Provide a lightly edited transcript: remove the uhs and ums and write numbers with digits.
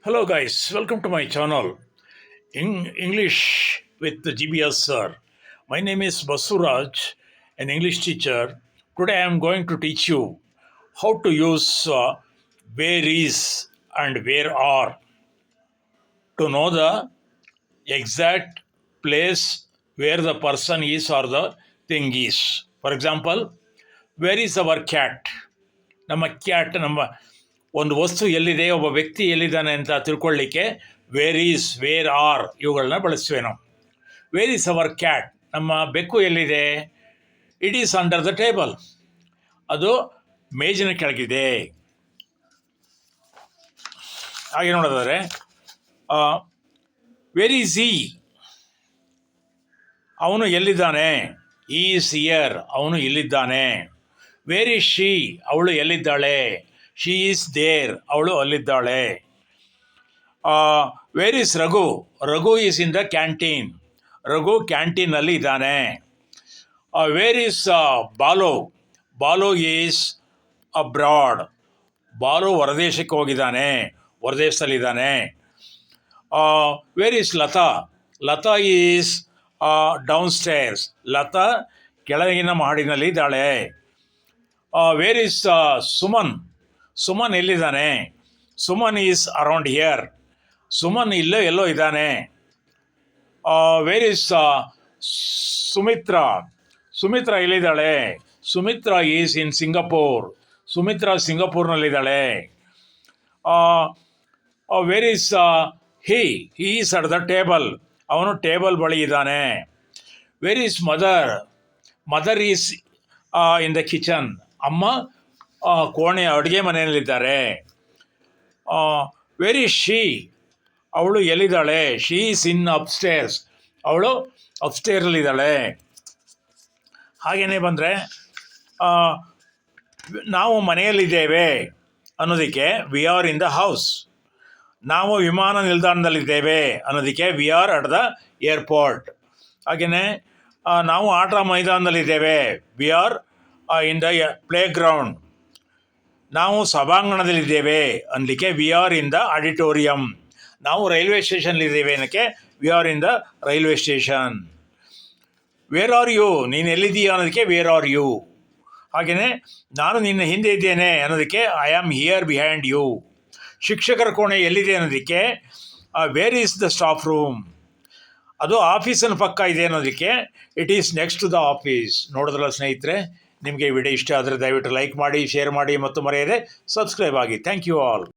Hello guys, welcome to my channel English with GBS sir. My name is Basuraj, an English teacher. Today I am going to teach you how to use where is and where are to know the exact place where the person is or the thing is. For example, where is our cat? ನಮ್ಮ cat ನಮ್ಮ ಒಂದು ವಸ್ತು ಎಲ್ಲಿದೆ, ಒಬ್ಬ ವ್ಯಕ್ತಿ ಎಲ್ಲಿದ್ದಾನೆ ಅಂತ ತಿಳ್ಕೊಳ್ಳಿಕ್ಕೆ ವೇರ್ ಆರ್ ಇವುಗಳನ್ನ ಬಳಸ್ತೇವೆ ನಾವು. Where is our cat? ನಮ್ಮ ಬೆಕ್ಕು ಎಲ್ಲಿದೆ? It is under the table. ಅದು ಮೇಜಿನ ಕೆಳಗಿದೆ. ಹಾಗೆ ನೋಡೋದಾದರೆ ವೇರ್ ಈಸ್ ಈ? ಅವನು ಎಲ್ಲಿದ್ದಾನೆ? Is here. ಅವನು ಇಲ್ಲಿದ್ದಾನೆ. Where is she? ಅವಳು ಎಲ್ಲಿದ್ದಾಳೆ? She is there. ಅವಳು ಅಲ್ಲಿದ್ದಾಳೆ. Where is Raghu? Raghu is in the canteen. Raghu ಕ್ಯಾಂಟೀನಲ್ಲಿ ಇದ್ದಾನೆ. Where is Balu? Balu is abroad. Balu ಹೊರದೇಶಕ್ಕೆ ಹೋಗಿದ್ದಾನೆ, ಹೊರದೇಶದಲ್ಲಿದ್ದಾನೆ. Where is Lata? Lata is downstairs. Lata ಕೆಳಗಿನ ಮಹಡಿನಲ್ಲಿ ಇದ್ದಾಳೆ. Where is Suman? ಸುಮನ್ ಎಲ್ಲಿದ್ದಾನೆ? Suman is around here. Suman ಎಲ್ಲೋ ಇದ್ದಾನೆ. Where is Sumitra? ಸುಮಿತ್ರಾ ಎಲ್ಲಿದ್ದಾಳೆ? Sumitra is in Singapore. Sumitra ಸಿಂಗಪೂರ್ನಲ್ಲಿದ್ದಾಳೆ. Where is he is at the table. ಅವನು ಟೇಬಲ್ ಬಳಿ ಇದ್ದಾನೆ. Where is mother? Mother is in the kitchen. ಅಮ್ಮ ಕೋಣೆ ಅಡುಗೆ ಮನೆಯಲ್ಲಿದ್ದಾರೆ. Where is she? ಅವಳು ಎಲ್ಲಿದ್ದಾಳೆ? She is in upstairs. ಅವಳು ಅಪ್ಸ್ಟೇರ್ಸಲ್ಲಿದ್ದಾಳೆ. ಹಾಗೆಯೇ ಬಂದರೆ ನಾವು ಮನೆಯಲ್ಲಿದ್ದೇವೆ ಅನ್ನೋದಕ್ಕೆ we are in the house. ನಾವು ವಿಮಾನ ನಿಲ್ದಾಣದಲ್ಲಿದ್ದೇವೆ ಅನ್ನೋದಕ್ಕೆ we are at the airport. ಹಾಗೆಯೇ ನಾವು ಆಟ ಮೈದಾನದಲ್ಲಿದ್ದೇವೆ, we are in the playground. ನಾವು ಸಭಾಂಗಣದಲ್ಲಿದ್ದೇವೆ ಅನ್ನಲಿಕ್ಕೆ V are in the auditorium. ನಾವು ರೈಲ್ವೆ ಸ್ಟೇಷನ್ಲಿದ್ದೇವೆ ಅನ್ನೋಕ್ಕೆ we are in the railway station. Where are you? ನೀನು ಎಲ್ಲಿದ್ದೀಯ ಅನ್ನೋದಕ್ಕೆ ವೇರ್ ಆರ್ ಯು. ಹಾಗೆಯೇ ನಾನು ನಿನ್ನ ಹಿಂದೆ ಇದ್ದೇನೆ ಅನ್ನೋದಕ್ಕೆ I am here behind you. ಶಿಕ್ಷಕರ ಕೋಣೆ ಎಲ್ಲಿದೆ ಅನ್ನೋದಕ್ಕೆ where is the staff room. ಅದು ಆಫೀಸಿನ ಪಕ್ಕ ಇದೆ ಅನ್ನೋದಕ್ಕೆ it is next to the office. ನೋಡಿದ್ರಲ್ಲ ಸ್ನೇಹಿತರೆ, ನಿಮಗೆ ವಿಡಿಯೋ ಇಷ್ಟ ಆದರೆ ದಯವಿಟ್ಟು ಲೈಕ್ ಮಾಡಿ, ಶೇರ್ ಮಾಡಿ ಮತ್ತು ಮರೆಯದೆ ಸಬ್ಸ್ಕ್ರೈಬ್ ಆಗಿ. Thank you all.